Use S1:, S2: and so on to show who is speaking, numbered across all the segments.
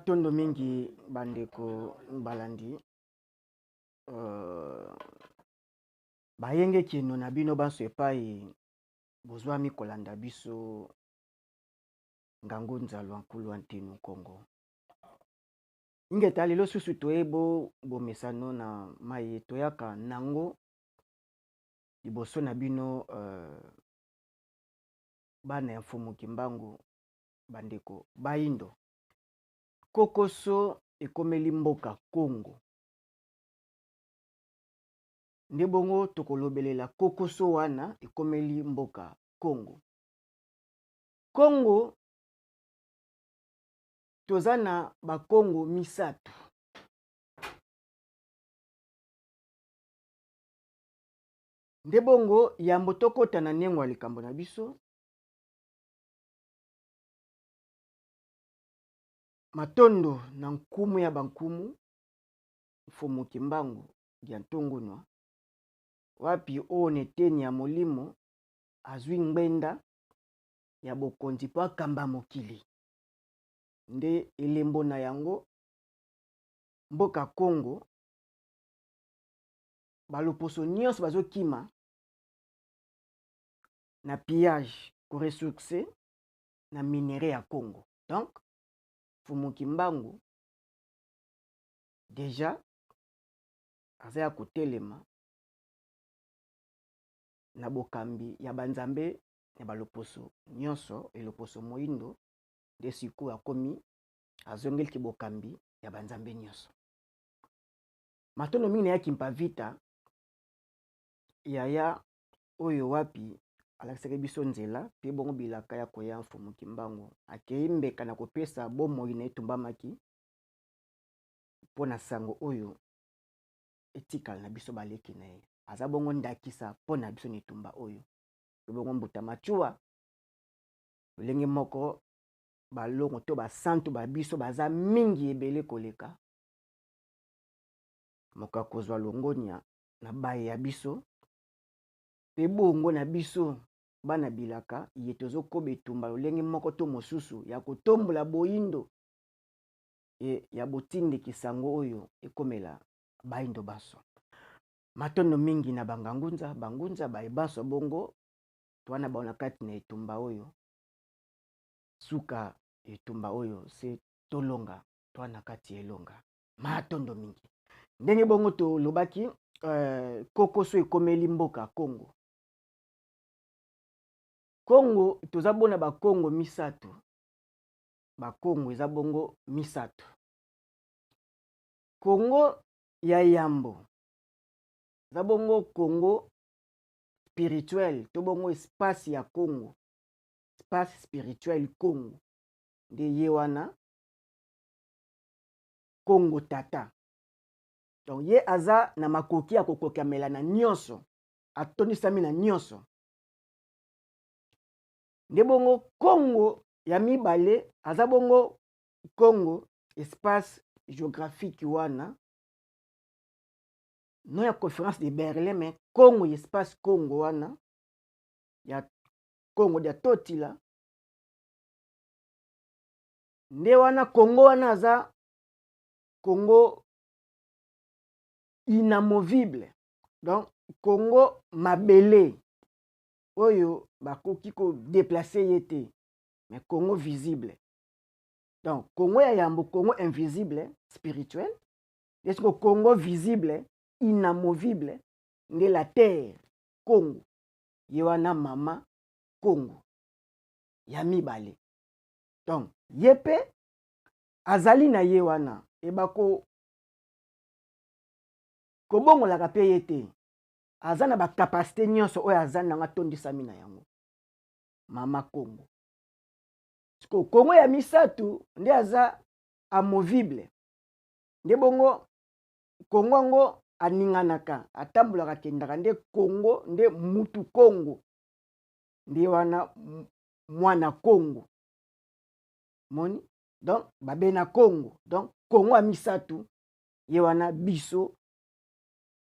S1: Matondo mingi bandeko balandi bayenge kino na bino banso epai bozwami kolanda biso ngangu nzalwa nkulu antenu Kongo ingeta lelo susu toyebo bomesano na maye toyaka nango liboso na bino bana ya mfumu kimbangu bandeko baindo kokoso ekomeli mboka Kongo ndebongo tokolobelela kokoso wana ekomeli mboka Kongo Kongo tozana ba Kongo misatu ndebongo yambo tokota na nengwa likambo na biso matondo na nkumu ya bankumu mfumu kimbangu ya ntongonwa wapi o neteni ya molimo azwi ngbenda ya bokonzi po akamba mokili nde elembo na yango mboka Kongo baloposo nyonso bazokima na pillage koresource na minere ya Kongo. Donc mfumu kimbangu déjà aza ya kotelema na bokambi ya banzambe ya baloposo nyonso eloposo moindo nde sikoyo akomi azongeliki bokambi ya banzambe nyonso. Matondo mingi nayaki mpavita yaya oyo wapi alakisaki biso nzela pe bongo bilaka ya koya mfumu kimbangu akei mbeka na kopesa bomoi na etumbamaki mpona sango oyo etikala na biso baleki na ye aza bongo ndakisa mpona biso netumba oyo pe bongo mbuta machua lolenge moko balongo to basantu babiso baza mingi ebele koleka moka kozwa longonia na baye ya biso pe bongo na biso bana bilaka ye tozokoba etumba lolenge moko to mosusu ya kotombola boindo e ya botindiki sango oyo ekomela baindo baso matondo mingi na bangunza baebaso bongo twana baona kati na etumba oyo suka etumba oyo se tolonga twana kati elonga matondo mingi ndenge bongo tolobaki kokoso ekomeli mboka Kongo Kongo toza bona ba Kongo misatu ba Kongo eza bongo misatu Kongo ya yambo eza bongo Kongo spirituel to bongo espace ya Kongo espace spirituel Kongo nde ye wana Kongo tata. Donc ye aza na makoki ya kokokamela na nyonso atondisami na nyonso nde bongo Kongo ya mibale aza bongo Kongo espace géographique wana non ya conférence de Berlin mais Kongo espace Kongo wana ya Kongo ya totila nde wana Kongo wana aza Kongo inamovible. Donc Kongo mabele oyo bakoki ko déplacer yete mais Kongo visible. Donc Kongo ya yambo Kongo invisible spirituel est que Kongo visible inamovible nde la terre Kongo yewana mama Kongo ya mibale. Donc yepe azali na yewana ebako kobongolaka pe yete aza na ba capacité nyonso oyo aza nanga tondisami na yango mama Kongo. Siko Kongo ya misatu nde aza amovible nde bongo Kongo ngo aninganaka atambolaka kendaka nde Kongo nde mutu Kongo nde wana mwana Kongo moni. Donc babena Kongo. Donc Kongo ya misatu ye wana biso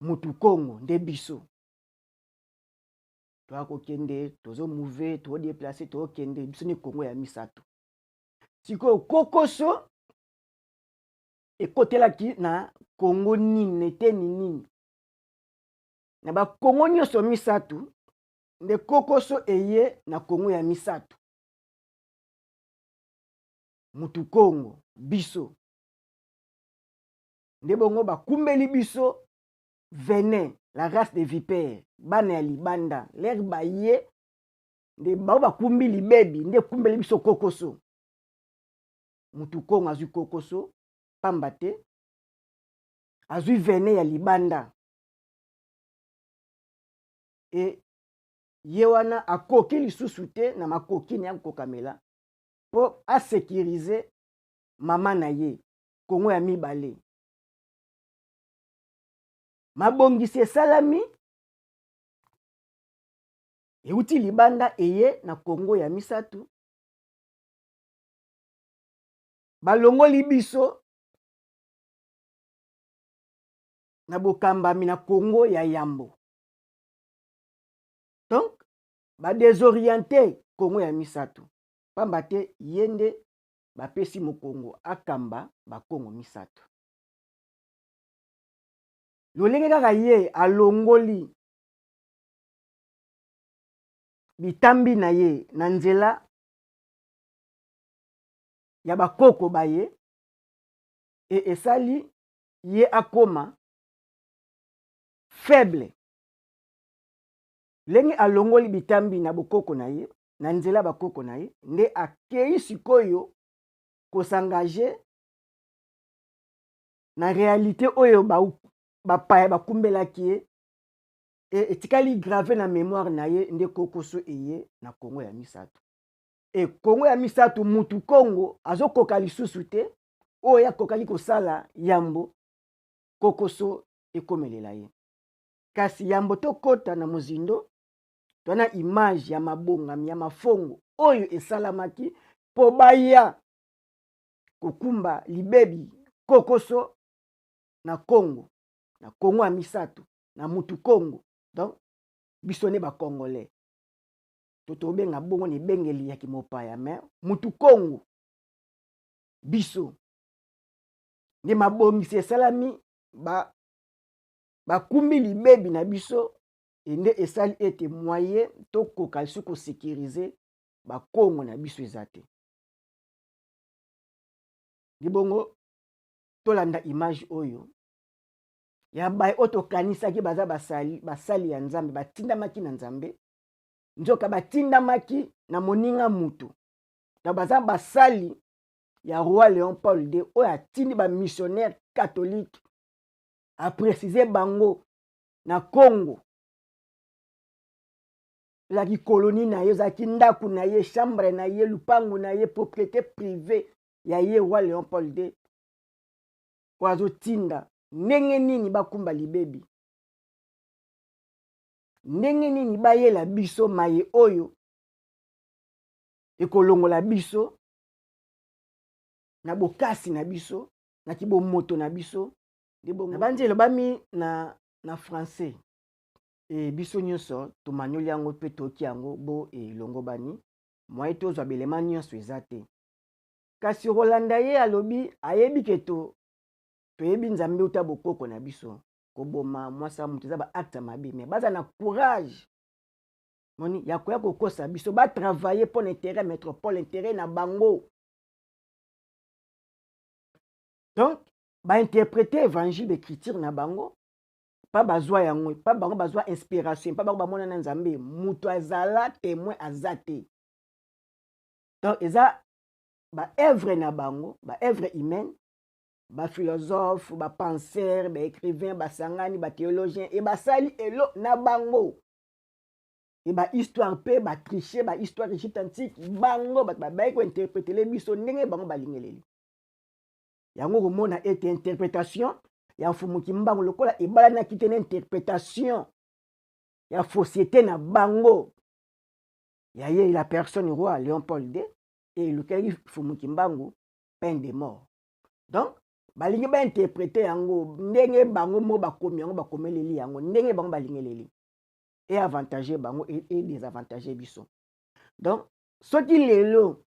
S1: mutu Kongo nde biso toako kende tozo mouve to déplacer to kende biso ni Kongo ya misatu. Siko kokoso ekotelaki na Congo nini neteni nini na bakongo nyonso misato nde kokoso eye na Congo ya misato mutu Congo biso nde bongo bakumbeli biso venin la race de vipère bana ya libanda ler baye nde bao bakumbi libebi nde kumbeli biso kokoso mutu Congo azwi kokoso pamba te azwi venin ya libanda e ye wana akoki lisusu te na makoki na ya kokamela mpo asécurize mama na ye Congo ya mibale mabongisi esalami euti libanda eye na Congo ya misato balongoli biso na bokambami na Congo ya yambo donc badésorienté Congo ya misato pamba te ye nde bapesi mokongo akamba bakongo misato lolenge kaka ye alongoli bitambi na ye na nzela ya bakoko baye e esali ye akoma faible lenge alongoli bitambi na bokoko na ye na nzela bakoko na ye nde akei sikoyo kosengage na réalité oyo bapaya bakumbelaki ye e etikali grave na mémoire na ye nde kokoso eye na Congo ya misato e Congo ya misato mutu Congo azokoka lisusu te oyo akokaki kosala yambo kokoso ekomelela ye kasi yambo tokota na mozindo twana image ya mabongami ya mafongo oyo esalamaki mpo baya kokumba libebi kokoso na Congo ya misato na mutu Congo donc biso ne bakongolais tobenga bongo ni bengeli ya kimopaya mais mutu Congo biso ni mabongisi esalami bakumbi libebi na biso ende esali ete moyen tokoka lisu kosécurize bakongo na biso eza te libongo tolanda image oyo ya baye oyo tokanisaki baza basali ya nzambe batindamaki na nzambe nzoka batindamaki na moninga mutu na baza basali ya roi Léon Paul II oyo atindi bamissionnaire catholique aprécise bango na Congo ezalaki koloni na ye ezalaki ndako na ye chambre na ye lupango na ye propriété privée ya ye roi Léon Paul II oyo azotinda ndenge nini bakumba libebi ndenge nini bayela biso maye oyo ekolongola biso na bokasi na biso na kibomoto na biso na banzi elobami na français e biso nyonso tomanyoli yango mpe toki yango bo elongo bani moye tozwa belema nyonso eza te kasi kolanda ye alobi ayebi ke toyebi nzambe uta bokoko na biso koboma mwasa mutu eza baacte mabe me baza na courage moni ya koya kokosa biso batravaille mpo na intérêt métropole intérêt na bango donc bainterprete évangile d'écriture na bango pa bazwa yango pa bango bazwa inspiration pa bango bamona na nzambe mutu azala témoin aza te donc eza baœuvre na bango baœuvre humaine baphilosophe bapenseur baécrivain basangani bathéologien e basali elo na bango e bahistoire mpe batriche bahistoire égypte antique bango bato babai kointerpretele biso ndenge bango balingeleli yango komona ete interprétation ya mfumuki mbango lokola ebalanaki te na interprétation ya société na bango ya ye la personne roi Léon Paul II e elukaki mfumuki mbango peine de mort donc balingi bainterprete yango ndenge bango mo bakomi yango bakomeleli yango ndenge bango balingeleli e avantage bango e désavantage biso donc soki lelo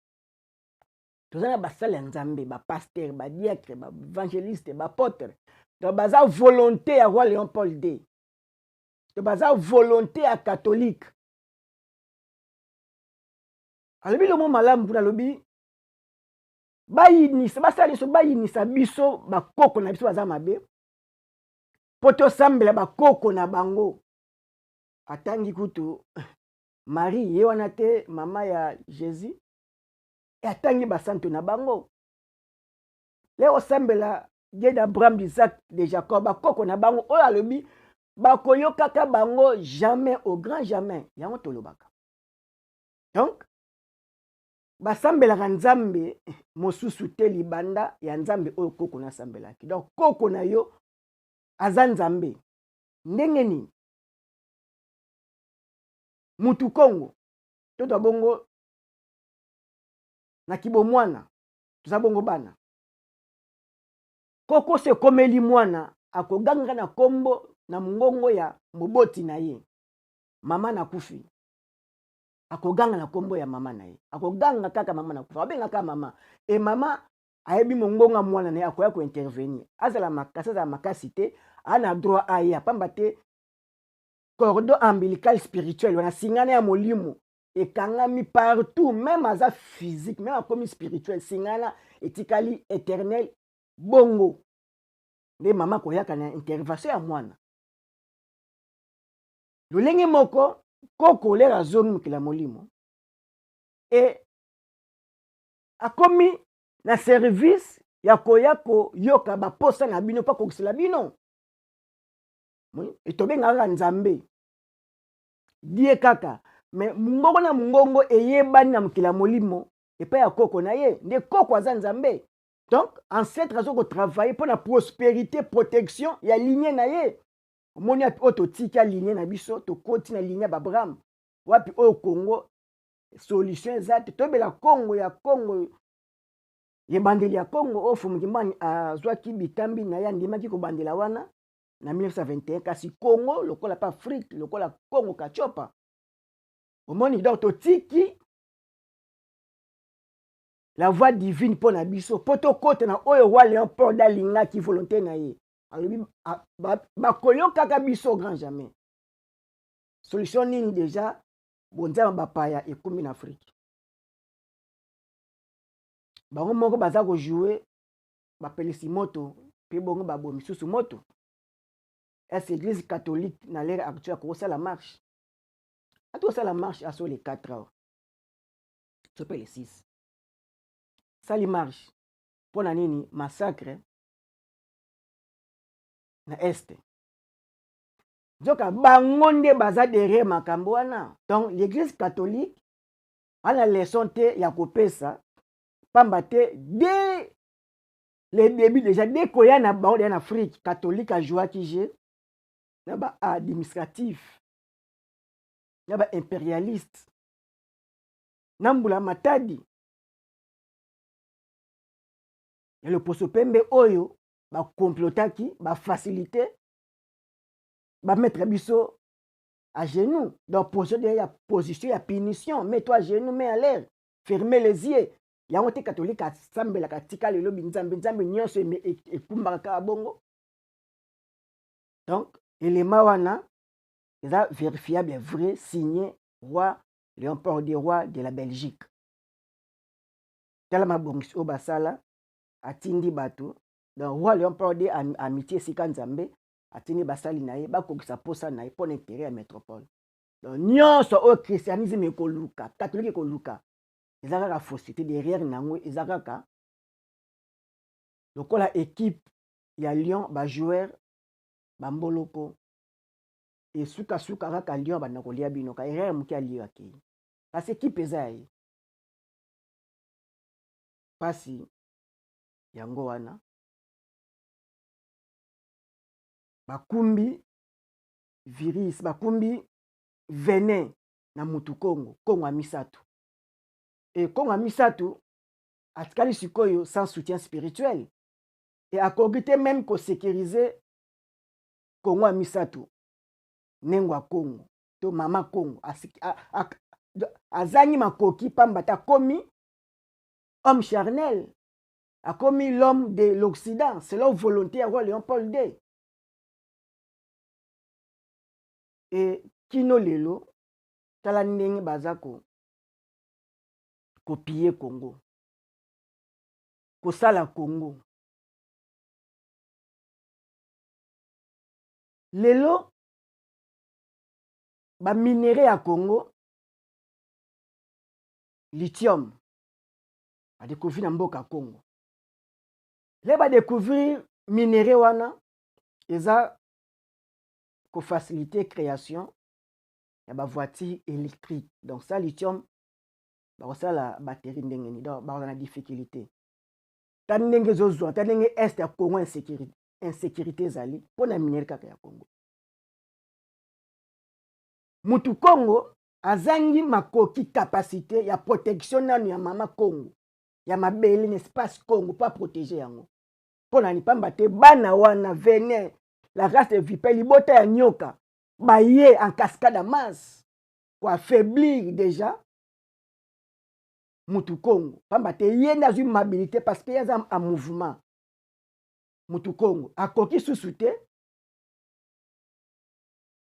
S1: tozana basala nzambe ba pasteur ba diacre ba évangéliste ba apôtre to baza volonté ya roi Léon Paul II to baza volonté ya catholique alobi lomo malamu kuna alobi bayinisa basala liso bayinisa biso bakoko na biso baza mabe po tosambela bakoko na bango atangi kutu Marie ye wana te mama ya Jésus atangi basanto na bango leo sambela Dieu d'Abraham, d'Isaac, de Jacob bakoko na bango oyo alobi bakoyokaka bango jamais au grand jamais yango tolobaka donc basambelaka nzambe mosusu te libanda ya nzambe oyo koko nasambelaki donc koko na yo aza nzambe ndenge nini mutu Kongo toto bongo na kibomwana toza bongo bana koko se komeli mwana akoganga na kombo na mongongo ya moboti na ye mama na kufi akoganga na kombo ya mama na ye akoganga kaka mama na kufi abenga kaka mama e mama ayebi mongonga mwana na ye akoya ko intervenir azala makasi azala makasi te ana droit aya pamba te cordon ombilical spirituel wana singana ya molimo ekangami partout même aza physique même akomi spirituel singana etikali éternel bongo nde mama koyaka na intervention ya mwana lolenge moko koko lera zongi mokila molimo e akomi na service ya koya koyoka baposa na bino mpa kokisela bino etobengaka nzambe die kaka me mongongo na mongongo eyebani na mokila molimo epai ya koko na ye nde koko aza nzambe donc ancêtre azo kotravaille mpo na prospérité protection ya linie na ye omoni api oyo totiki ya linie na biso tokoti na linie ya babraham wapi oyo Congo solution eza te tobela Congo ya Congo ebandeli ya Congo oyo Fumukimani azwaki bitambi na ye andimaki kobandela wana na 1921 kasi Congo lokola pa Afrique lokola Congo kachopa omoni donc totiki la voix divine pour na biso po tokota na oyo roi Léon Paul alingaki volonté na ye alobi bakoyokaka biso grand jamais solution nini déjà bonzama bapaya ekumi na Afrique bango moko baza kojouer bapelisi moto mpe bongo babomi susu moto est église catholique na l'ère actuelle akosala marche atosala marche aso les 4 heures sope les 6 sali marche mpona nini massacre na este nzoka bango nde baza derrière makambo wana donc l'église catholique ana leçon te ya kopesa pamba te dès le début déjà dès koya na bango deya na Afrique catholique ajouaki je na ba administratif na ba impérialiste na mbula matadi ya loposo pembe oyo bakomplotaki bafacilité bamettre biso à genoux donc position ya punition mets-toi à genoux mets à l'air fermez les yeux yango te catholique asambelaka tika lelo binzambe nzambe nyonso ekumbaka kaka bongo donc élément wana eza vérifiable vrai signé roi Léon Paul II roi de la Belgique tala mabongisi oyo basala atindi bato donc roi Léon Paul II amitié esika nzambe atindi basali na ye bakokisa posa na ye mpo na intérêt ya métropole donc nyonso oyo christianisme ekoluka catholique ekoluka eza kaka fausseté derrière nango eza kaka lokola équipe ya Lyon bajoueur bamboloko esukasuka kaka Lyon banda kolia bino ka erreur moke aliaki kasi équipe eza ya ye pasi yango wana bakumbi virus bakumbi venin na mutu Congo Congo ya misato e Congo ya misato atikali sikoyo sans soutien spirituel et akoki te même kosécuriser Congo ya misato nengo ya Congo to mama Congo azangi makoki pamba ta komi homme charnel, a commis l'homme de l'Occident, selon volonté à roi Léon Paul II. Et kino lelo, tala ndenge bazako, copier Congo, kosala Congo. Lelo, ba minéré à Congo, lithium, a découvert na mboka Congo. Le ba découvrir minéré wana, eza ko faciliter création ya ba voiture électrique. Donc ça lithium ba ça la batterie ndenge ni donc ba na difficulté. Ta ndenge zozwa, ta ndenge est ya Congo insécurité zali pona minéré kaka ya Congo. Mutu Congo azangi makoki capacité ya protection nanu ya mama Congo. Ya mabele n'espace Congo pas protéger yango. Pona ni pamba te bana wana venin la race de vipère libota ya nyoka baye en cascade à masse pour affaiblir déjà Mutu Congo. Pamba te ye na une mobilité parce que y a un mouvement. Mutu Congo akoki susu te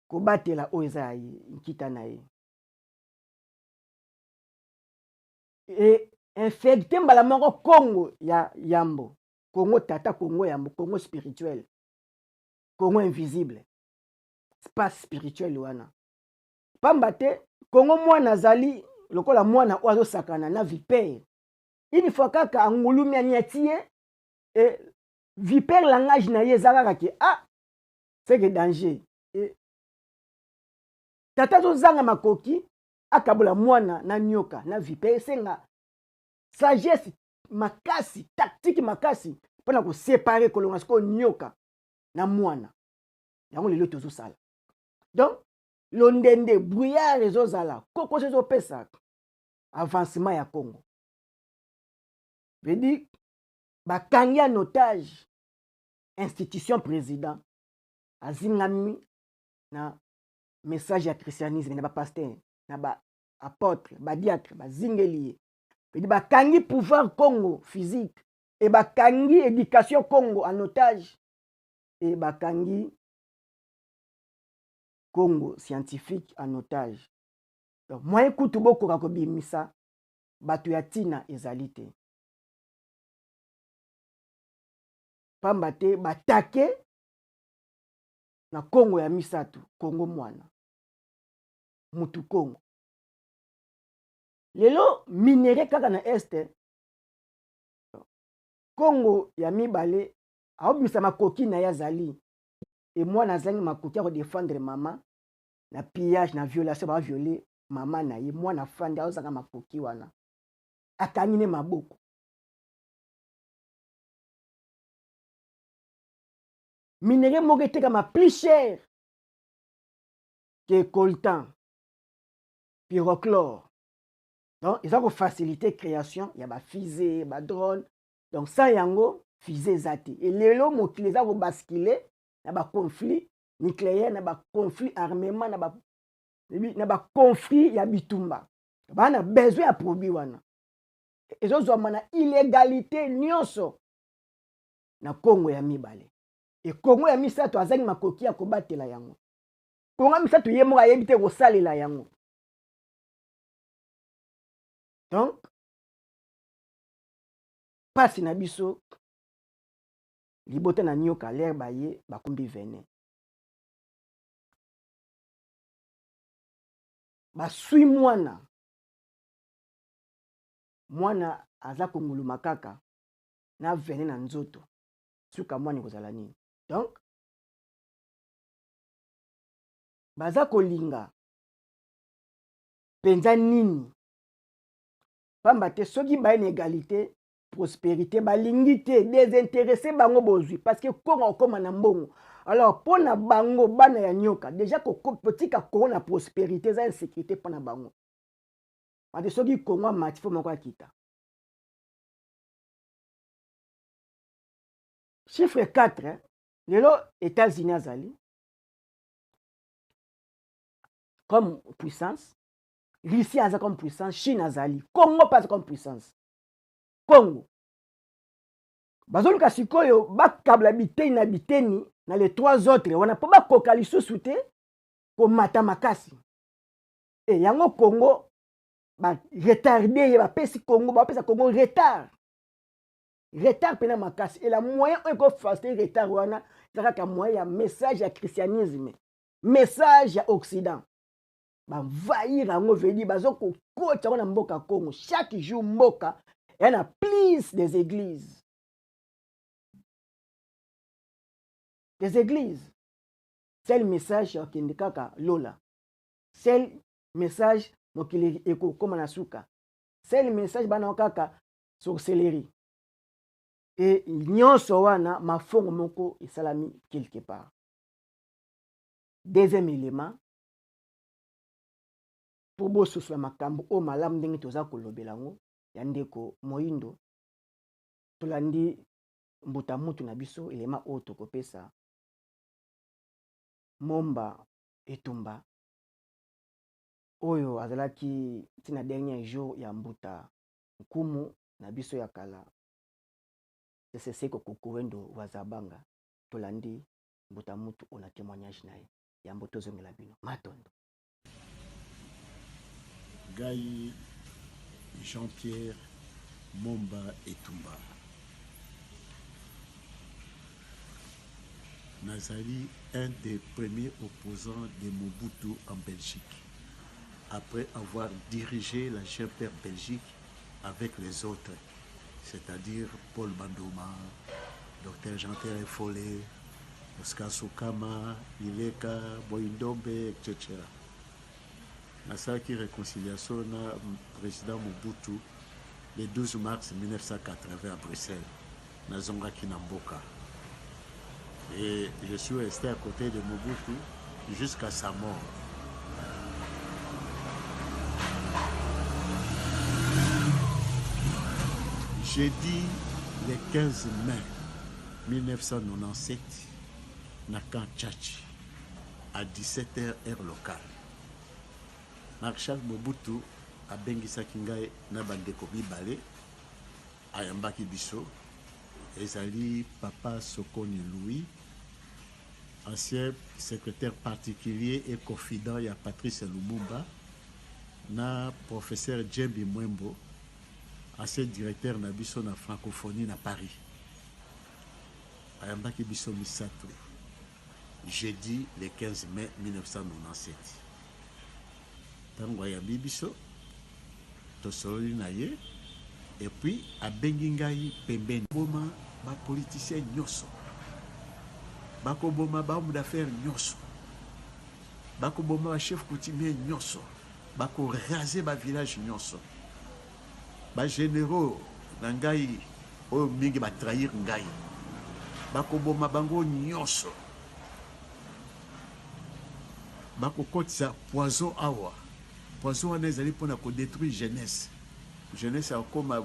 S1: ko batela oza ye nkita na ye. Et infecté mbala moko Congo ya yambo. Congo tata, Congo yambo, Congo spirituel. Congo invisible. Espace spirituel wana. Pamba te Congo mwana zali lokola mwana ozo sakana na vipère. Une fois kaka angulumi aniatie et vipère langage na ye zaka ke ah c'est que danger. Et tata zo zanga makoki akabula mwana na nyoka na vipère senga sagesse makasi tactique makasi pona ko séparer kolonga siko nyoka na mwana yango lelo tozo sala. Donc londende brouillard ezozala koko ezopesa avancement ya Congo. Veut dire bakangi en otage institution président azingami na message ya christianisme na ba pasteur na ba apôtre ba diacre ba zingeli. Veut dire bakangi pouvoir Congo physique et bakangi éducation Congo en otage et bakangi Congo scientifique en otage. Donc moi écoute beaucoup ka kobimisa batu ya tina ezali te. Pamba te batake na Congo ya misatu, Congo mwana. Mutu Congo. Lelo minéré kaka na este. Congo ya mibale aobimisa makoki na yazali. Et moi nazangi makoki ya ko défendre mama na pillage na violation ba violer mama na ye mwana fandi azanga makoki wana. Akangine maboko. Minéré moko etekama plus cher que coltan, pyrochlore. Donc, ils ont facilité création, il y a ba fusée, ba drone. Donc, ça yango fusée zati. Et lelo mokili za ko basculer na ba conflit nucléaire, na ba conflit armement, na ba conflit ya bitumba. Ba na besoin ya produit wana. Ezo mana illégalité nyonso na Congo ya mibale. Et Congo ya misato azangi makoki ya kobatela yango. Congo ya misato ye moko ayebi te kosalela yango. Donc pasi na biso libota na nyoka l'air baye bakumbi venin. Basui mwana aza konguluma kaka na venin na nzoto. Suka mwana kozala nini. Donc baza kolinga penza nini. Pamba te soki baye na égalité prospérité balingi te désintéressé bango bozwi parce que Congo okoma na mbongo. Alors pona bango bana ya nyoka déjà petit ka Congo na prospérité za insécurité pona bango. Parce que soki Congo mati fo moko akita. Chiffre 4 hein? Lelo États-Unis azali comme puissance, Russie aza comme puissance, Chine azali, Congo passe comme puissance. Congo. Bazoluka sikoyo bakabla biteni na biteni na les trois autres wana po bakoka lisusu te komata makasi. E yango Congo ba retardé ye bapesi Congo bapesa Congo retard. Retard pena makasi. Et la moyen eko faciliter retard wana c'est moyen ya message ya christianisme. Message ya Occident. Ba vahir yango vedi bazoko kota wana mboka Congo. Chaque jour mboka il y en a plus des églises. Des églises. C'est le message ya kindikaka lola. C'est le message mokili eko koma na suka. C'est le message bana kaka sorcellerie. Et nyonso wana mafongo moko esalami quelque part. Deuxième élément, pour bososo makambo o malamu ndenge toza kolobela ngo ya ndeko Moyindo tolandi mbuta mutu na biso élément o tokopesa Momba Etumba oyo azalaki tina dernier jour ya mbuta nkumu na biso ya kala seko kukuwendo wazabanga tolandi mbuta mutu ona témoignage naye ya mboto zongela bino matondo.
S2: Gai Jean-Pierre Momba Etumba Nazali, un des premiers opposants de Mobutu en Belgique, après avoir dirigé la GPR Belgique avec les autres, c'est-à-dire Paul Bandouma, Dr Jean-Pierre Follet, Oscar Sokama, Ileka, Boindombe, etc. Nasaki réconciliation na président Mobutu le 12 mars 1980 à Bruxelles, na Zongaki Namboka. Et je suis resté à côté de Mobutu jusqu'à sa mort. Jeudi le 15 mai 1997, na Kanchachi, à 17h heure locale. Marshal Mobutu a bengisaki ngai na bandeko mibale ayambaki biso ezali Papa Sokoni Louis, ancien secrétaire particulier et confident ya Patrice Lumumba, na professeur Djembi Mwembo, ancien directeur na biso na francophonie na Paris. Ayambaki biso misato jeudi le 15 mai 1997. Tango ayambi biso tosololi na ye et puis abengi ngai pembeni boma ba politicien nyoso bako boma ba homme d'affaires nyoso bako boma ba chef coutumier nyoso bako raser ba village nyoso ba généraux na ngai oyo mingi ba trahir ngai bako boma bango nyoso bako kotisa poison awa poison wana ezali mpona kodétruire jeunesse. Jeunesse a comme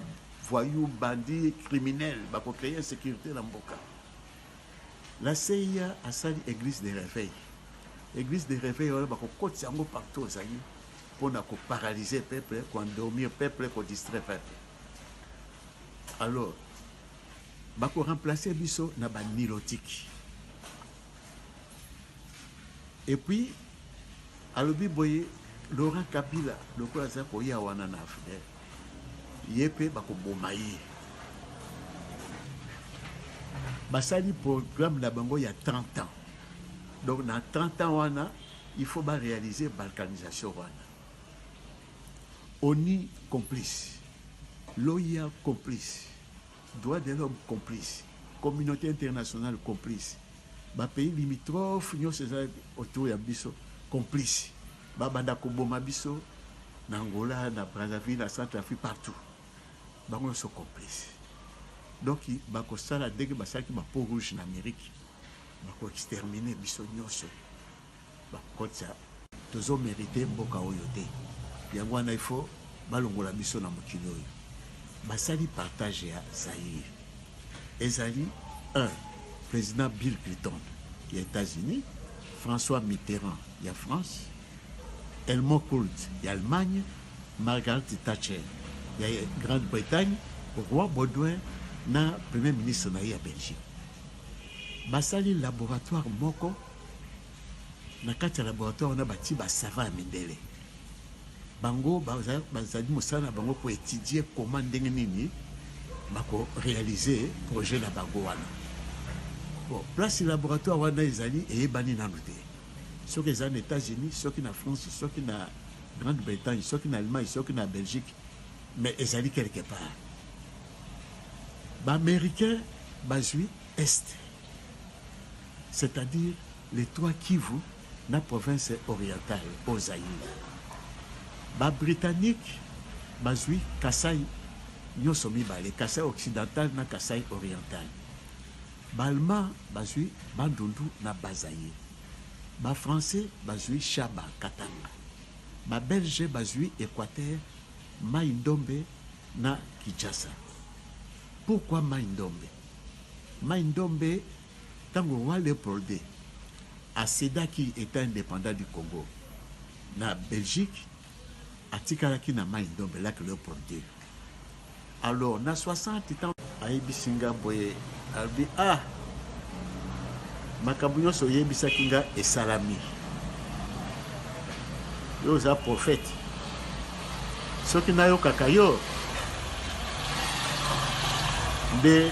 S2: voyou, bandit, criminel, bako créer insécurité dans Mboka. La CIA a sali église de réveil. Église de réveil, on a côté sango partout aux amis pour paralyser le peuple, pour endormir le peuple, pour distraire le peuple. Alors, bako remplacer biso na ba nilotique. Et puis, à l'obi boye, Laurent Kabila, le quoi ça pour y avoir un affaire. Yepe bako bomaye. Basali programme na bango il y a 30 ans. Donc dans 30 ans wana, il faut ba réaliser balkanisation wana. ONU complice. L'OIA complice. Droits de l'homme complice. Communauté internationale complice. Ba pays limitrophes nyo ces autour ya biso complice. Ba banda ko boma biso na Angola, na Brazzaville, na Centrafrique partout. Bango sont complices. Donc, bako sala dès que basaki ba peau rouge en Amérique, bako exterminer biso nyoso. Bako ça, tozo mérité mboka oyote. Yango wana il faut balongola biso na mokili oyo. Basali partage ya Zaïre. Ezali 1 président Bill Clinton, des États-Unis, François Mitterrand, il y a France, Helmut Kohl, il y a Allemagne, Margaret Thatcher, il y a Grande-Bretagne, roi Baudouin na premier ministre na ye ya Belgique basali laboratoire moko na kati ya laboratoire wana bati basava ya mindele bango bazali mosala na bango po étudier comment ndenge nini bako réaliser projet na bango wana bon place laboratoire wana ezali eyebani nanu te soki ezali na États-Unis soki na France soki na Grande-Bretagne soki na Allemagne soki na Belgique mais ezali quelque part Américains bazui est c'est-à-dire les trois Kivu na province orientale au Zaïre Britannique bazui Kasai nyonso mibale Kasai occidental na Kasai oriental Allemand bazui Bandundu na Bazaïre Français bazui Chaba Katanga Belge bazui Équateur Mai-Ndombe na Kinshasa. Pourquoi Mai-Ndombe? Mai-Ndombe, tango roi Léopold a Seda qui était indépendant du Congo. Na Belgique, atikalaki na Mai-Ndombe là que Léopold. Alors, na 60 ans, ayebi singa boye, albi makambo nyonso yebisaki nga esalami. Yo oza prophète. Soki nayokaka yo nde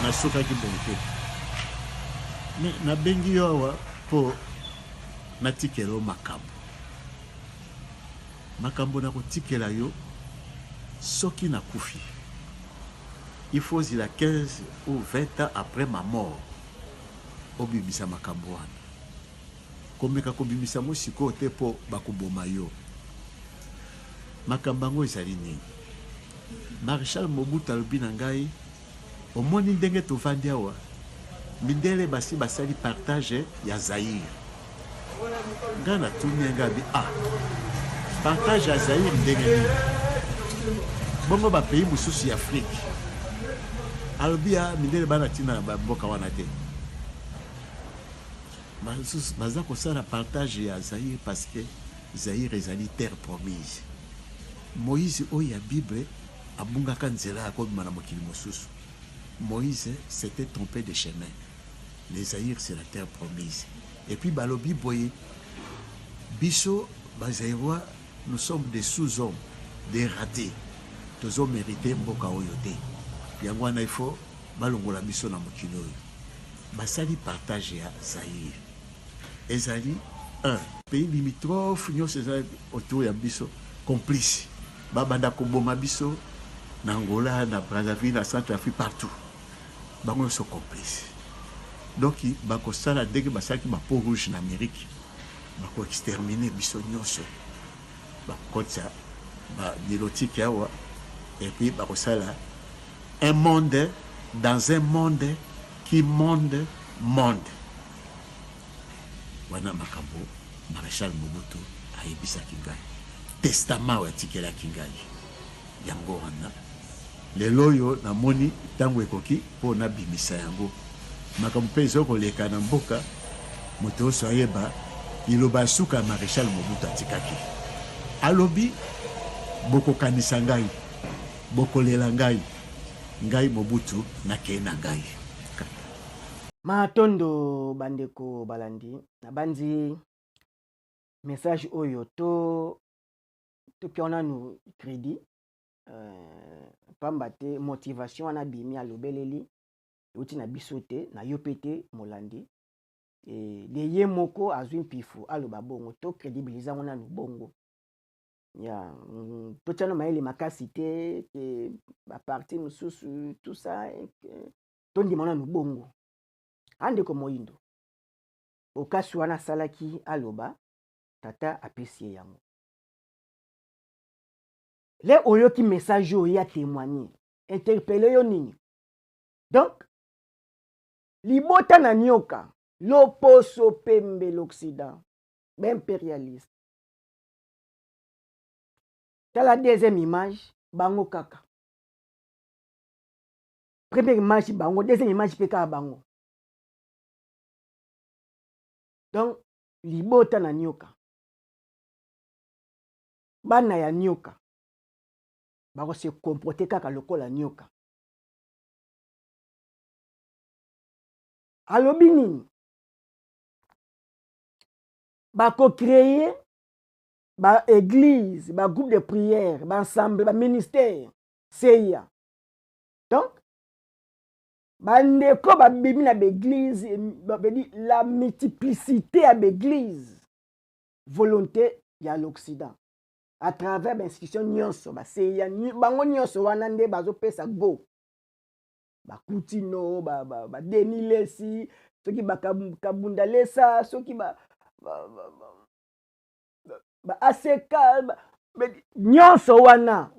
S2: nasukaki bonke me nabengi yo awa mpo natikela yo makambo nakotikela yo soki nakufi il faut zila 15 ou 20 ans après ma mort obimisa makambo wana komeka kobimisa mo sikoyo te mpo bakoboma yo makambo yango ezali nini Maréchal Mobutu alobi na ngai omoni ndenge tovandi awa mindele basi basali partage ya Zaïre nga natuni nga bi partage ya Zaïre ndenge nini bongo bapays mosusu ya Afrique alobi mindele bana tina na bamboka wana te baza kosala partage ya Zaïre parce que Zaïre ezali terre promise Moïse oyo ya Bible abungaka nzela ya kobima na mokili mosusu Moïse s'était trompé de chemin. Les Zaïre, c'est la terre promise. Et puis balobi boye biso bazaïrois nous sommes des sous-hommes, des ratés. Tous hommes mérités mboka oyo te. Yango wana il faut balongola biso na mokili oyo. Basali partage ya Zaïre. Ezali un pays limitrophe nyonso ezali autour ya biso complice. Babanda koboma biso na Angola, na Brazzaville, na Centrafrique, partout. Bango sont complices. Donc, bako sala dès que basaki ma peau rouge en Amérique, bako exterminer biso nyonso. Bako ça, ba nilotique yawa, et puis bako sala un monde dans un monde qui monde. Wana makambo, Maréchal Mobutu ayebisa kingai. Testament wa tikela kingai. Yango wana. Lelo yo namoni tango ekoki po na bimisa yango makambo mpe ezokoleka na mboka moto oso ayeba iloba suka Maréchal Mobutu atikaki alobi bokokanisa ngai bokolela ngai Mobutu nakei na ngai
S1: matondo bandeko balandi na banzi message oyo topiona nu crédit pamba te motivation wana bimi alobeleli uti na biso te na yo pete molandi de ye moko azwi mpifu aloba bongo to crédibiliser ngona no bongo ya to tshano maele makasi te ke ba parti mususu tout ça to ndimana no bongo ande ko moyindo okasi wana salaki aloba tata apesi yango le oyoki message oyo ya témoigner interpeller yo nini donc libota na nyoka loposo pembe l'Occident impérialiste tala deuxième image bango kaka première image bango deuxième image pe kaka bango donc libota na nyoka bana ya nyoka bako se comporter kaka lokola nyoka alobi nini bako-créer ba-église, ba-groupe de prière, ba-ensemble, ba-ministère, seya. Donc, bandeko babimi na l'église, la multiplicité à l'église, volonté ya l'Occident. À travers l'institution nyonso, seya, bango nyonso wana nde bazopesa go. Bakutino, Denis Lesi, soki bakabunda lesa, soki aseka, nyonso wana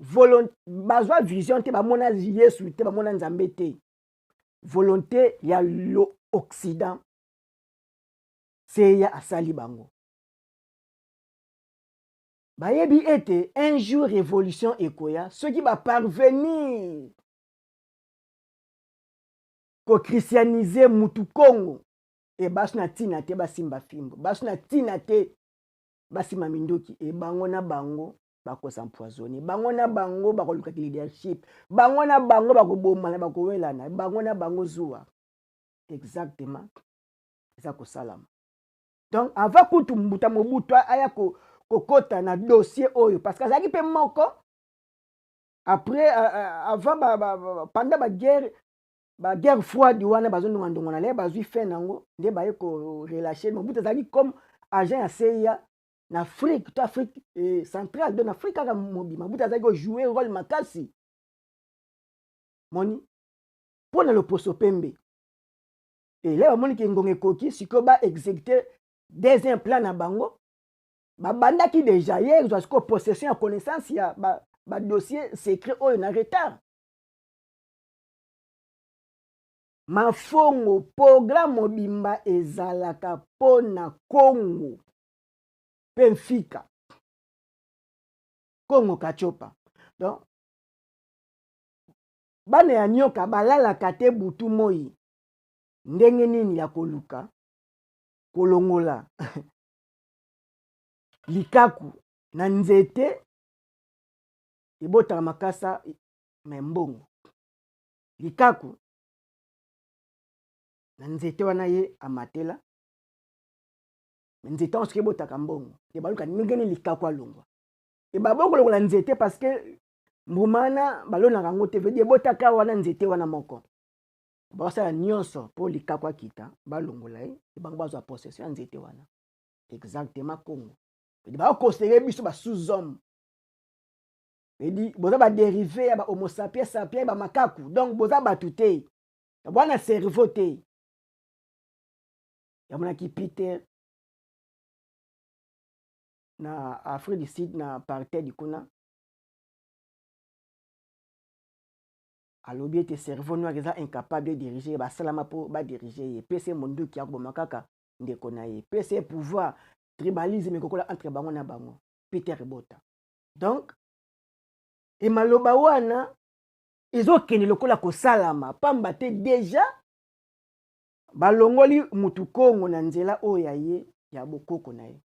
S1: bazwa vision te bamona Yesu te bamona Nzambe te. Volonté ya l'Occident seya asali bango. Bayebi ete un jour révolution ekoya, soki ba parvenir ko christianiser mutu Congo e basuna tina te basimba fimbo, basuna tina te basima mindoki e bango na bango bakosa empoisonné, bango na bango bakoluka leadership, bango na bango bakobomana bakowelana, bango na bango zuwa. Exactement eza kosalama. Donc avant kutu mbuta mobutu aya kokota na dossier oyo parce que azaki pe moko après avant pendant ba guerre froide wana bazondonga ndongo na le bazwi fin nango nde baye ko relâcher mobutu azaki comme agent ya CIA na Afrique, to Afrique centrale, dans Afrique kaka mobima mobutu azaki ko jouer rôle makasi moni pona le poso pembe. Et là bamoni ki ngonge koki siko ba exécuter deuxième plan na bango babandaki déjà hier jusqu'au possession ya connaissance ya ba dossier secret oyo na retard. Mafongo programme mobimba ezalaka pona Congo Benfica Congo Kachopa. Donc bana ya nyoka balalaka te butu moi ndenge nini ya koluka kolongola likaku na nzete ebotaka makasa membongo likaku na nzete wana ye amatela nzete wana soki ebotaka mbongo ebaluka ndenge nini likaku alongwa ebabongolongola nzete parce que mbumana balonaka yango te vedi ebotaka wana nzete wana moko basala nyonso mpo likaku akita balongola ye ebango bazwa possession ya nzete wana. Exactement Congo bakosele biso basous-homme edi boza badérivé ya bahomo sapiens sapiens bamakaku donc boza batu te bwana cerveau te yamonaki Peter na Afrique du Sud na apartheid kuna alobi ete cerveau noir eza incapable de diriger basalama mpo badiriger ye pese monduki ya koboma kaka ndeko na ye pese pouvoir tribalisme ekokola entre bango na bango Peter Bota. Donc emaloba wana ezokende lokola kosalama pamba te déjà balongoli mutu Congo na nzela oyo ya ye ya bokoko na ye.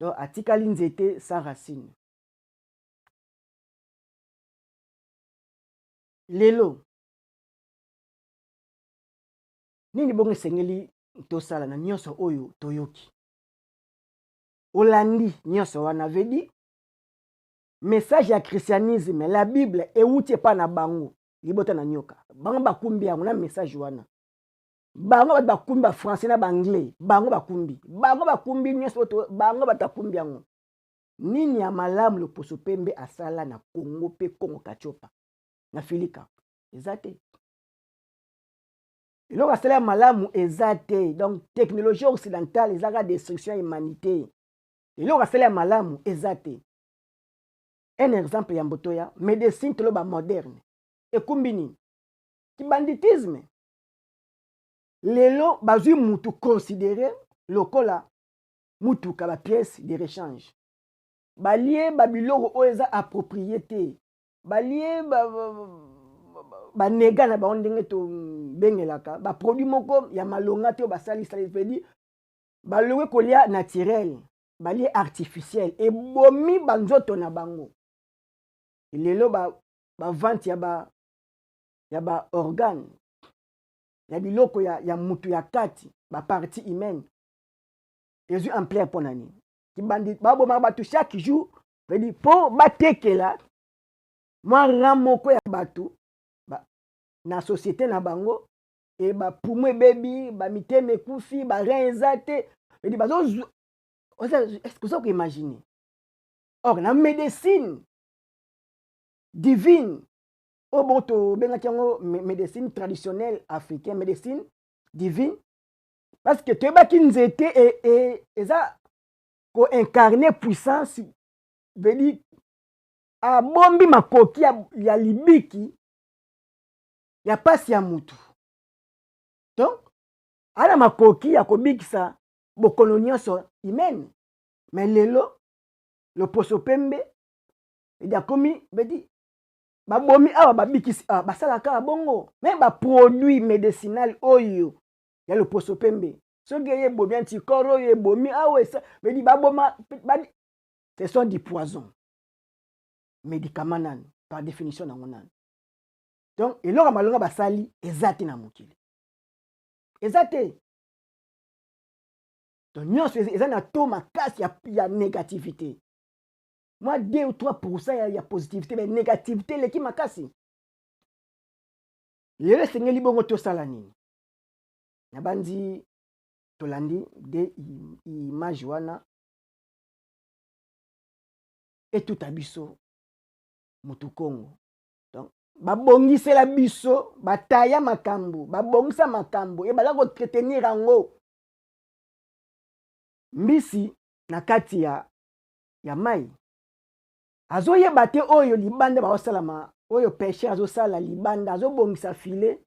S1: Donc atikali nzete sa racine. Lelo nini bongo esengeli tosala na nyonso oyo toyoki olandi nyonso wana vedi message ya christianisme la Bible euti epa na bango libota na nyoka bango bakumbi yango na message wana bango bakumbi ba français na banglais bango bakumbi nyonso bango batakumbi yango nini ya malamu loposo pembe asala na Congo pe Congo Kachopa na Filika ezate eloko asala ya malamu ezate. Donc technologie occidentale ezaka destruction ya humanité eloko asala ya malamu ezate. Un exemple ya mbotoya médecine toloba moderne ekumbi nini kibanditisme lelo bazwi mutu considéré lokola mutuka ba pièce de rechange balie babiloko oyo eza approprié te balie banega na bango ndenge tobengelaka baproduit moko ya malonga te oyo basalisali vedi balonge kolia naturel balie artificiel ebomi banzoto na bango lelo bavante ya ba organe ya biloko ya mutu ya kati ba partie humaine ezwi ampleur mpo na nini kibandi babomaka bato chaque jour vedi mpo batekela mwa ran moko ya bato na société na bango e bapumu ebebi bamitema ekufi barein eza te vedi bazozwa est-ce que oza koimagine or na médecine divine oyo bongo tobengaki yango médecine traditionnelle africaine médecine divine parce que toyebaki nzete eza koincarne puissance vedi abombi makoki ya libiki ya pasi ya mutu donc ana makoki ya kobikisa bokono nyonso humaine mais lelo loposo pembe edi akomi bedi babomi awa babikisi basalaka bongo me baproduit médicinal oyo ya loposo pembe soki ebomi anticorps oyo ebomi awa bedi baboma ce sont du poison médicament nanu par définition nango nanu donc eloko malonga basali eza te na mokili eza te donc nyonso eza na taux makasi ya négativité moi 2 ou 3% ya positivité mais négativité eleki makasi lelo esengeli bongo tosala nini na bandi tolandi de image wana etuta biso mutu Kongo donc babongisela biso bataya makambo babongisa makambo e baza koentretenir yango mbisi na kati ya mai azoyeba te oyo libanda baosalama oyo pêcheur azosala libanda azobongisa filet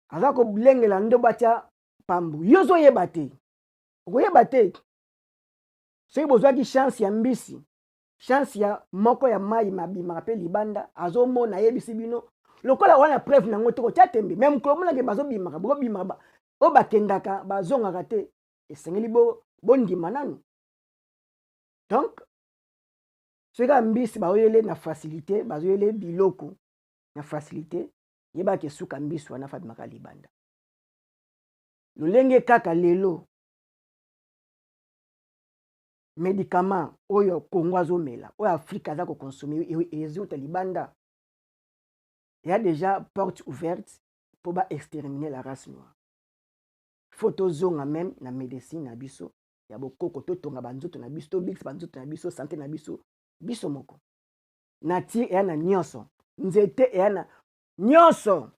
S1: aza kolengela ndo batya pambu yo ozoyeba te okoyeba te soki bozwaki chance ya mbisi chance ya moko ya mai mabimaka mpe libanda azomona ayebisi bino lokola wana preuve nango te kotya tembe me mokolo omonake bazobimaka bokobimaka oyo bakendaka bazongaka te esengeli bondima nanu donc soki kaka mbisi baoyele na facilité bazoyele biloko na facilité yebaka esuka mbisi wana fabimaka libanda lolenge kaka lelo médicament oyo Congo azomela oyo Afrique aza kokonsome ezuta libanda ya déjà porte ouverte pour exterminer la race noire faut tozonga même na médecine na biso ya bokoko totonga banzoto na biso tobikisa banzoto na biso santé na biso moko nature eya na nyonso nzete eya na nyonso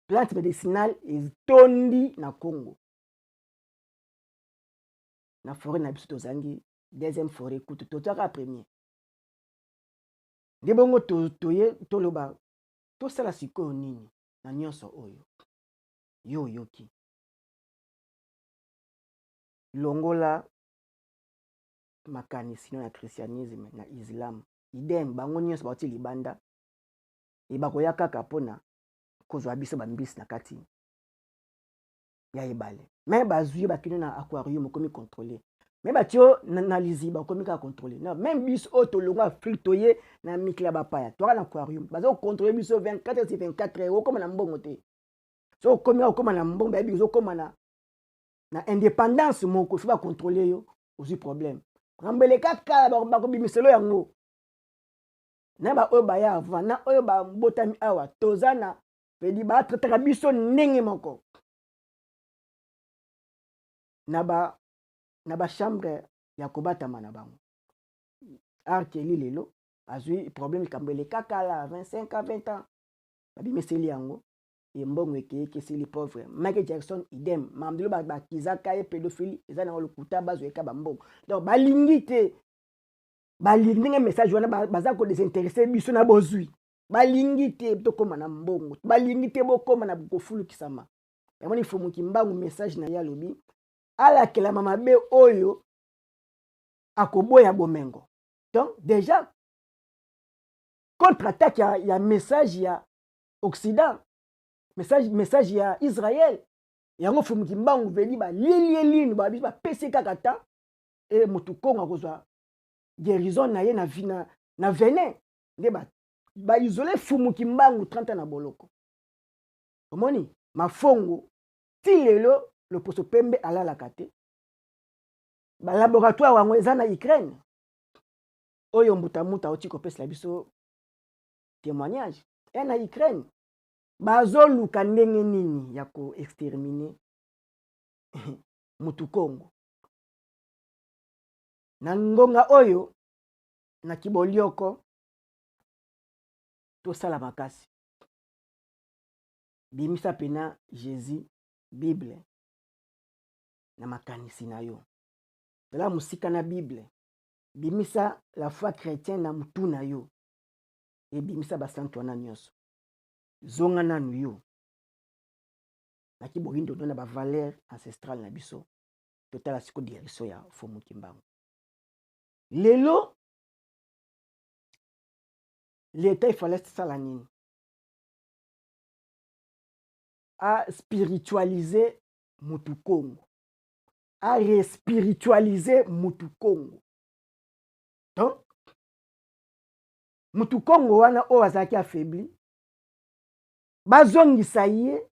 S1: plante médicinale etondi na Congo na forêt na biso tozangi deuxième forêt kutu tozwaka premier nde bongo toye toloba tosala sikoyo nini na nyonso oyo yo oyoki longola makanisi na christianisme na islam idem bango nyonso bauti libanda ebakoya kaka mpona kozwa biso bambisi na kati ya ebale me bazwi bakino na aquarium okomi contrôler me batio na liziba okomi kaka contrôler non même biso oyo tolongo Afrique toye na mikili ya bapaya toka na aquarium baza kocontrôler biso 24 sur 24 heures okoma na mbongo te so okoma na mbongo bayebi ozokoma na indépendance moko so bacontrôler yo ozwi problème rambele kaka bakobimiselo yango na baoyo baya avant na oyo babotami awa toza na pedi batrataka biso ndenge moko na bachambre ya kobatama na bango arkeli lelo azwi problème likambele kaka la 25 à 20 ans babimiseli yango mbongo ekesili pauvre Michael Jackson idem mamdilo bakizaka ye pédophilie eza na lokuta bazweka bambongo donc balingi te balingi ndenge message wana baza kodésintéressé biso na bozwi balingi te tokoma na mbongo balingi te bokoma na kofulukisama yamoni fumuki mbangu message na ye alobi alakelama mabe oyo akoboya bomengo donc déjà contre-attaque ya message ya Occident message ya Israël yango fumuki mbangu veli balilielini babiso bapesi kaka ta e mutu Kongo akozwa guérison na ye na vie na venin nde ba isolé fumuki mbangu 30 ans na boloko omoni mafongo ti lelo loposo pembe alalaka te balaboratoire wango eza na Ukraine oyo mbutamuta oti kopesela biso témoignage na Ukraine bazoluka ndenge nini ya koextermine mutu Kongo na ngonga oyo na kibolioko tosala makasi bimisa pena Jésus Bible na makanisi na yo tala musika na Bible bimisa la foi chrétienne na mutu na yo e bimisa basantu wana nyonso zonga nanu yo na kiboyindo na ba valeur ancestrale na biso totala siko direction ya Fumu Kimbangu lelo l'État fallait sala nini a spiritualiser mutu Kongo a respiritualiser mutu Kongo donc mutu Kongo wana o azaki affaibli bazongisa ye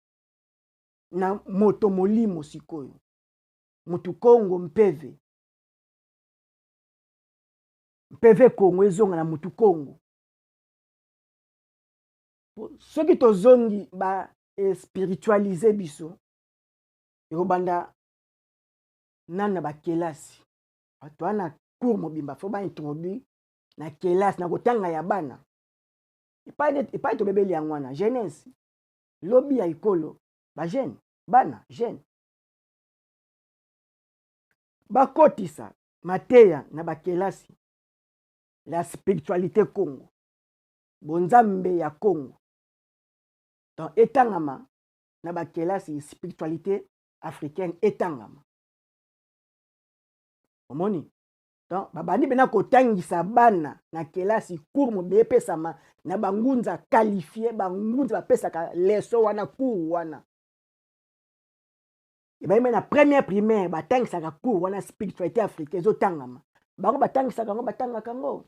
S1: na moto molimo sikoyo mutu Kongo mpeve Kongo ezonga na mutu Kongo soki tozongi ba spiritualiser biso ekobanda nana ba kelasi bato wana cours mobimba fo ba introduire na kelasi na kotanga ya bana epai tobebeli yango wana jeunesse lobi ya ikolo ba jeune bana jeune bakotisa mateya na bakelasi la spiritualité Congo bonzambe ya Congo donc etangama na bakelasi spiritualité africaine etangama omoni donc babandi bena kotangisa bana na kelasi cours mobe epesama na bangunza qualifié bangunza bapesaka leso wana cours wana ebayime na première primaire batangisaka cours wana spiritualité africaine ezotangama bango batangisaka yango batangaka yango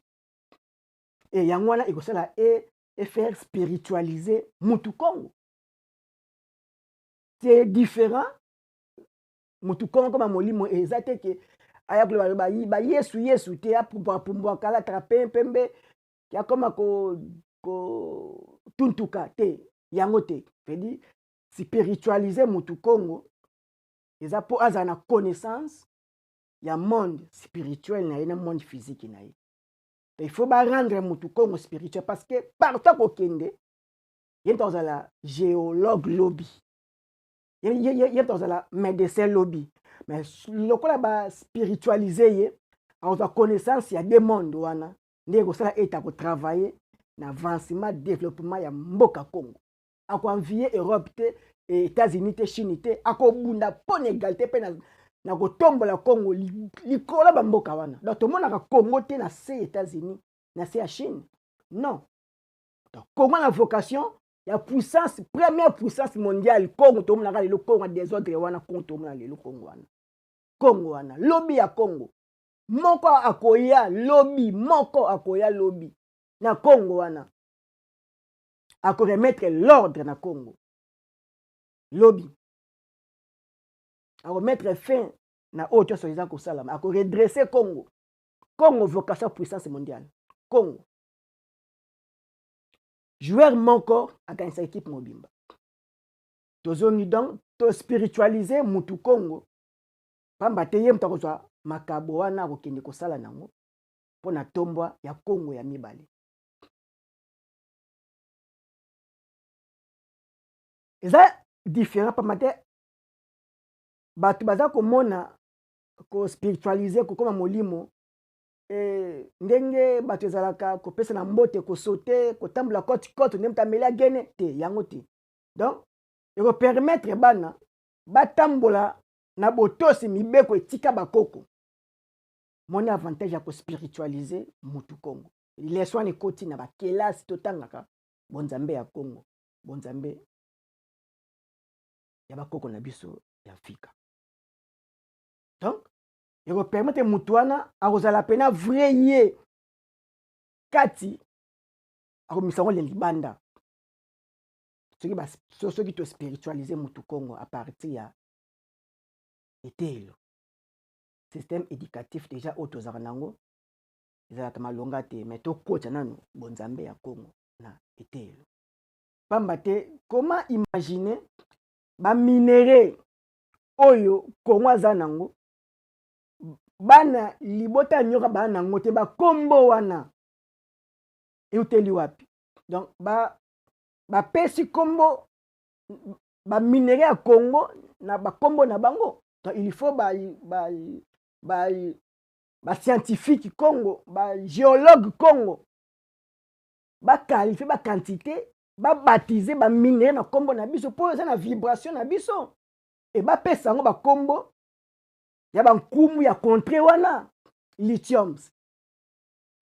S1: e yango wana ekosala faire spiritualiser mutu Congo c'est différent mutu Congo koma molimo eza te ke aya kule ba yesu te apumba kala trape pembe ya koma ko tuntuka te yango te veut spiritualiser mutu Congo eza po aza na connaissance ya monde spirituel na ye na monde physique na ye il faut ba rendre mutu Congo spirituel parce que partout kokende yenta ozala géologue lobby yenta ozala médecin lobby mais lokola ba spiritualiser ye aza connaissance ya des mondes wana ndeko sala eta ko travailler na avancement développement ya mboka Congo ako envier Europe te États-Unis te Chine te ako bunda pone égalité pe na kotombola Congo likola ba mboka wana donc to mona ka Congo te na se États-Unis na se ya Chine non donc Congo la vocation ya puissance première puissance mondiale Congo to mona ka le Congo désordre wana Congo to mona le Congo wana lobby ya Congo moko akoya lobby na Congo wana ako remettre l'ordre na Congo lobby ako mettre fin na autre chose za ko salama ako redresser Congo vocation puissance mondiale Congo joueur moko akanisa équipe mobimba tozongi donc to spiritualiser mutu Congo pamba te ye mta kozwa makabo wana kokende kosala nango pona tombwa ya Congo ya mibale eza différent pamba te bato baza komona ko spiritualiser kokoma molimo ndenge bato ezalaka kopesa na mbote kosote kotambola kote ndenge tameli agene te yango te donc eko permettre bana batambola na botosi mibeko etika bakoko moni avantage ya ko spiritualiser mutu Congo leso wana ekoti na bakelasi totangaka bonzambe ya Congo bonzambe ya bakoko na biso ya Afrika donc eko permettre mutu wana akozala pena vrai ye kati akomisa ngo le libanda soki to spiritualiser mutu Congo à partir ya etelo système éducatif déjà oyo tozalaka nango ezalaka malonga te mais tokota nanu bonzambe ya Congo na etelo pamba te comment imaginer baminere oyo Congo aza nango bana libota nyoka bana nango te bakombo wana euteli wapi donc bapesi kombo baminere ya Congo na bakombo na bango donc il faut scientifique Congo géologue Congo qualifier quantité baptiser baminere na kombo na biso po eza na vibration na biso et bapesa yango bakombo ya bankumu ya contre wana lithium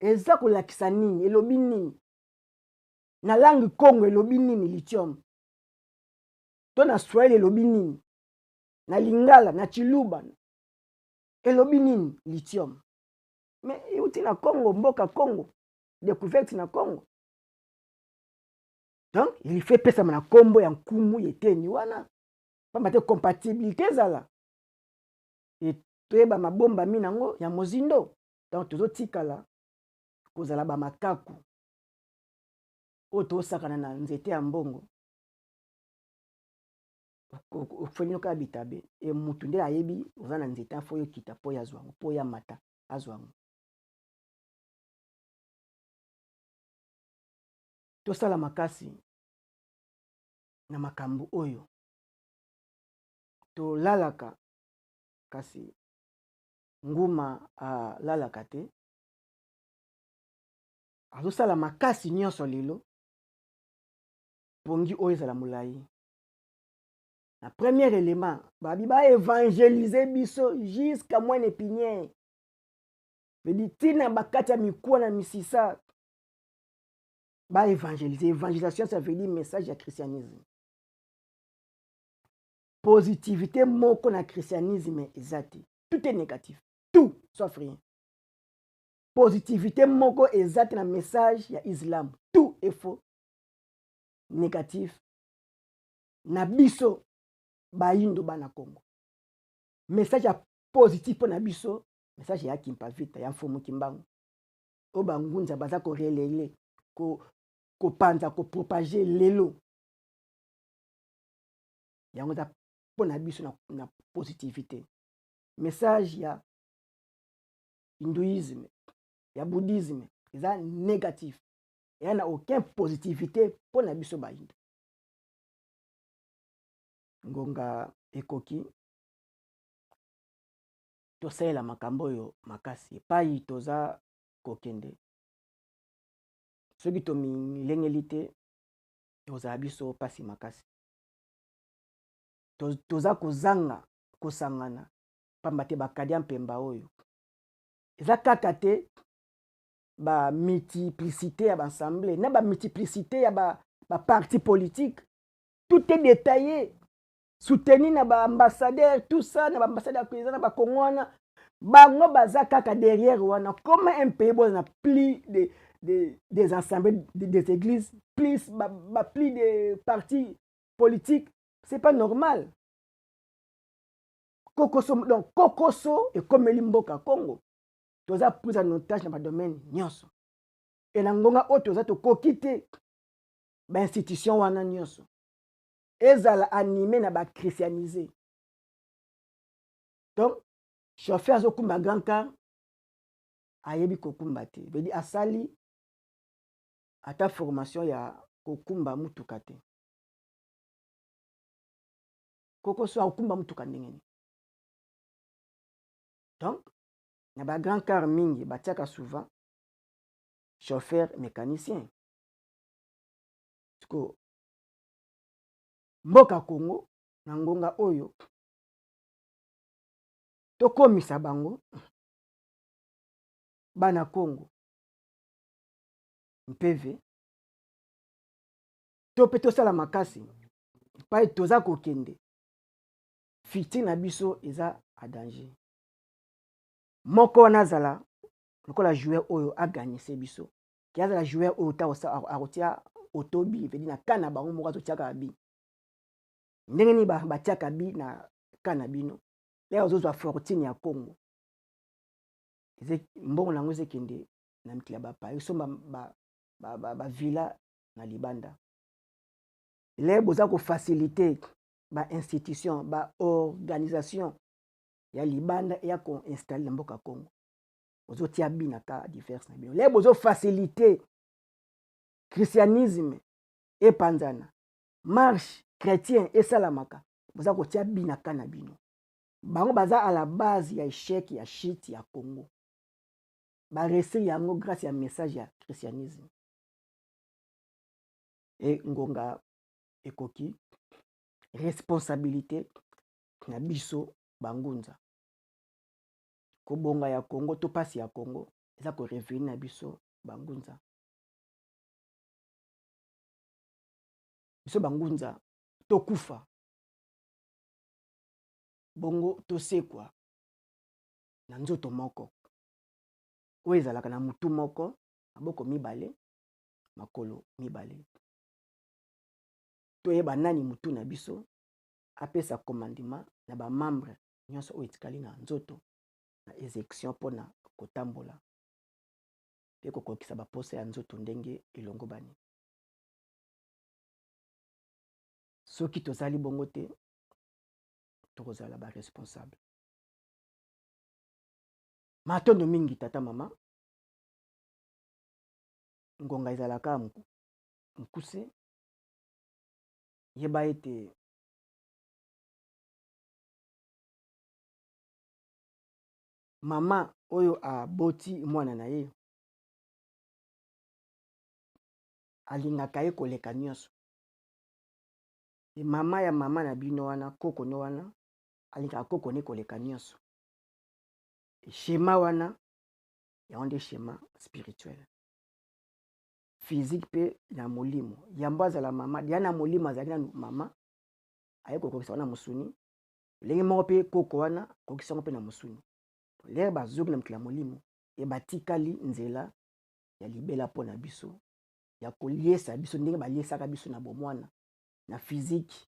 S1: eza kolakisa nini elobi nini na langue Congo elobi nini lithium to na Swahili elobi nini na Lingala na Chiluba elobi nini lithium mais euti na Congo mboka Congo découverte na Congo donc il fait pesa na kombo ya nkumu yeteni wana pamba te compatibilité ezala toyeba mabomba minango ya mozindo donc tozotikala kozala bamakaku oyo tosakana na nzete ya mbongo ofoni yoka bitabe e mutu nde ayebi oza na nzete afo yokita po ya zwango po ya mata azwango tosala makasi na makambo oyo tolalaka kasi nguma alalaka te azosala makasi nyonso lelo pongi oyo ezala molai na premier élément babi baevangelize biso jusqu'à moine épinière vedi tina bakati ya mikuwa na misisa baevangelize évangélisation ça veut dire message ya christianisme positivité moko na christianisme eza te tout est négatif tout sauf rien positivité moko eza te na message ya islam tout est faux négatif na biso bayindo bana Congo message ya positif mpo na biso message ya kimpavita ya mfumu kimbangu oyo bangunza baza korelele kopanza kopropage lelo yango eza mpo na biso na positivité message ya hindouisme ya bouddhisme eza négatif eya na aucun positivité mpo na biso bayindo ngonga ekoki tosalela makambo oyo makasi epai toza kokende soki tomilengeli te ozala biso pasi makasi toza kozanga kosangana pamba te bakadi ya mpemba oyo eza kaka te bamultiplicité ya baassemblée na bamultiplicité ya baparti politique tout est détaillé soutenu na baambassadeur tout ça na baambassadeur eza na bakongo wana bango baza kaka derrière wana comme un pays boza na plus des assemblées des églises plus plus de partis politiques c'est pas normal donc kokoso ekomeli mboka Congo toza prise en otage na badomaine nyonso e na ngonga oyo toza tokoki te bainstitution wana nyonso ezala animé na bachristianisé donc chauffeur azokumba grand car ayebi kokumba te vedi asali ata formation ya kokumba mutuka te kokoso akumba mutuka ndenge donc na ba grand car mingi batiaka souvent chauffeur mécanicien siko mboka Congo na ngonga oyo tokomisa bango bana Congo mpeve to pe tosala makasi pa toza kokende fiti na biso eza a danger moko wana azala lokola joueur oyo aganyise biso ki azala joueur oyo ta akotia otobi vedi na kana bango moko azotiaka bi ndenge nini batiaka bi na kana bino lelo ozozwa fortune ya Congo mbongo nango ezekende na mikili ya bapaya so bavila na libanda lelo boza kofacilite ba-institution ba-organisation ya libanda eya koinstalle na mboka Congo ozotia bi na ka diverse na bino lelo bozofacilite christianisme epanzana marche chrétien esalamaka boza kotia bi na ka na bino bango baza à la base ya échec ya chute ya Congo baresir yango grâce ya message ya christianisme e ngonga ekoki responsabilité na biso bangunza kobonga ya Congo to pasi ya Congo eza ko revenir na biso bangunza biso bangunza tokufa bongo tosekwa na nzoto moko oyo ezalaka na mutu moko maboko mibale makolo mibale toyeba nani mutu na biso apesa commandement na bamembre nyonso oyo etikali na nzoto na exécution mpona kotambola mpe kokokisa baposa ya nzoto ndenge elongo bani soki tozali bongo te tokozala baresponsable matondo mingi tata mama ngonga ezalaka mokuse yeba ete mama oyo aboti mwana na ye alingaka ye koleka nyonso mama ya mama na bino wana koko no wana alingaka koko ne koleka nyonso schéma wana yango nde schéma spirituel physique pe na molimo yambo azala mama ya na molimo azali na mama aye kokokisa wana mosuni lenge moko pe koko wana kokokisa ngo pe na mosuni lere bazoki na mikila molimo e batikali nzela ya libela po na biso ya koliesa biso ndenge baliesaka biso na bomwana na physique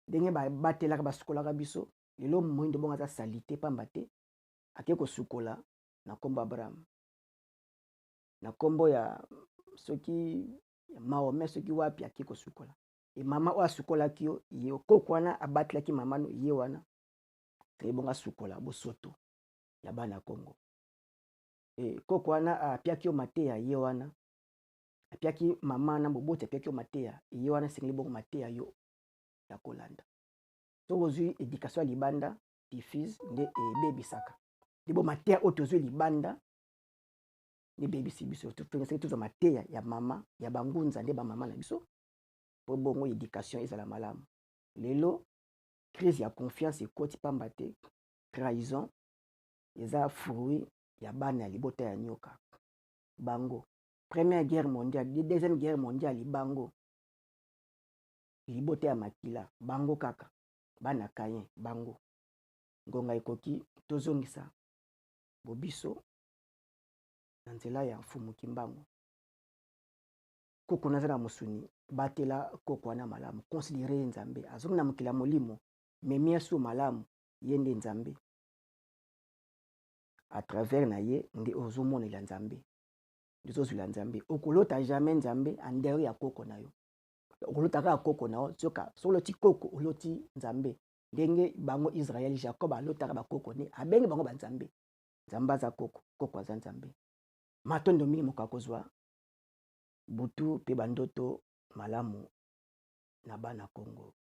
S1: ndenge batelaka basukolaka biso lelo moyindo bongo aza salite pamba te ake kosukola na kombo Abraham na kombo ya soki Mahome soki wapi ake kosukola e mama oyo asukolaki yo ye koko wana abatelaki mama no ye wana te bonga sukola bosoto ya bana Congo e koko wana apiaki yo mateya ye wana apiaki mama na boboti apiaki yo mateya ye wana sengeli bongo mateya yo ya kolanda so ozwi éducation ya libanda diffuse nde ebebisaka libo mateya oyo tozwi libanda nde bebisi biso tofengesaki tozwa mateya ya mama ya bangunza nde bamama na biso po bongo éducation ezala malamu lelo crise ya confiance ekoti pamba te trahison eza fruit ya bana ya libota ya nyoka bango première guerre mondiale deuxième guerre mondiale bango libota ya makila bango kaka bana kayen bango ngonga ekoki tozongisa bobiso na nzela ya mfumu kimbango koko naza na mosuni batela koko wana malamu considérer nzambe azongi na mokila molimo memi asu malamu ye nde nzambe à travers na ye nde ozomonela nzambe ndozozwila nzambe okolota jamais nzambe andere ya koko na yo okolota kaka koko na yo soka soloti koko oloti nzambe ndenge bango Israël Jacob alotaka bakoko ne abengi bango banzambe nzambe aza koko koko aza nzambe matondo mingi moko akozwa butu pe bandoto malamu na bana Congo.